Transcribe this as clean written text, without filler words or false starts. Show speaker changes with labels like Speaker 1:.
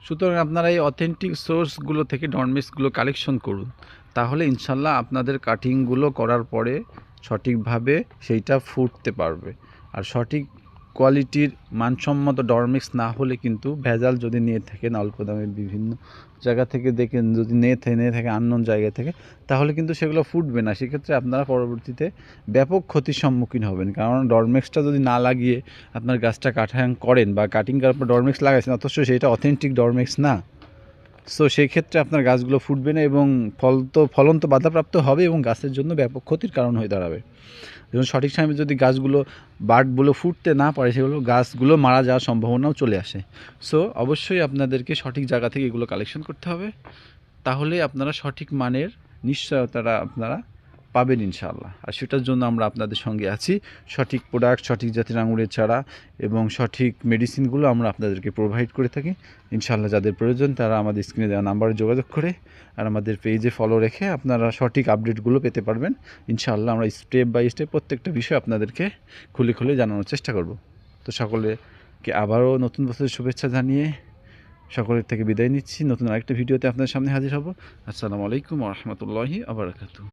Speaker 1: সুতরাং আপনারা এই অথেন্টিক সোর্সগুলো থেকে ডরমেক্সগুলো কালেকশন করুন, তাহলে ইনশাল্লাহ আপনাদের কাটিংগুলো করার পরে সঠিকভাবে সেইটা ফুটতে পারবে। আর সঠিক কোয়ালিটির মানসম্মত ডরমেক্স না হলে কিন্তু ভেজাল যদি নিয়ে থাকেন অল্প দামে বিভিন্ন জায়গা থেকে দেখেন, যদি নিয়ে থাকে আননোন জায়গা থেকে, তাহলে কিন্তু সেগুলো ফুটবে না। সেক্ষেত্রে আপনারা পরবর্তীতে ব্যাপক ক্ষতির সম্মুখীন হবেন। কারণ ডরমেক্সটা যদি না লাগিয়ে আপনার গাছটা কাটিং করেন বা কাটিং করার পর ডরমেক্স লাগাইছেন, অথচ সেটা অথেন্টিক ডরমেক্স না, সো সেই ক্ষেত্রে আপনার গাছগুলো ফুটবে না এবং ফলন তো বাধাপ্রাপ্ত হবে এবং গাছের জন্য ব্যাপক ক্ষতির কারণ হয়ে দাঁড়াবে। যেমন সঠিক সময়ে যদি গাছগুলো বার্ডগুলো ফুটতে না পারে, সেগুলো গাছগুলো মারা যাওয়ার সম্ভাবনাও চলে আসে। সো অবশ্যই আপনাদেরকে সঠিক জায়গা থেকে এগুলো কালেকশন করতে হবে, তাহলে আপনারা সঠিক মানের নিশ্চয়তাটা আপনারা পাবেন ইনশাআল্লাহ। আর সেটার জন্য আমরা আপনাদের সঙ্গে আছি। সঠিক প্রোডাক্ট, সঠিক জাতের আঙুরের চারা এবং সঠিক মেডিসিনগুলো আমরা আপনাদেরকে প্রোভাইড করে থাকি ইনশাআল্লাহ। যাদের প্রয়োজন তারা আমাদের স্ক্রিনে দেওয়া নাম্বারে যোগাযোগ করে আর আমাদের পেজে ফলো রেখে আপনারা সঠিক আপডেটগুলো পেতে পারবেন ইনশাআল্লাহ। আমরা স্টেপ বাই স্টেপ প্রত্যেকটা বিষয় আপনাদেরকে খুলে খুলে জানানোর চেষ্টা করব। তো সকলকে আবারও নতুন বছরের শুভেচ্ছা জানিয়ে সকলের থেকে বিদায় নিচ্ছি। নতুন আরেকটা ভিডিওতে আপনাদের সামনে হাজির হব। আসসালামু আলাইকুম ওয়া রাহমাতুল্লাহি ওয়া বারাকাতুহু।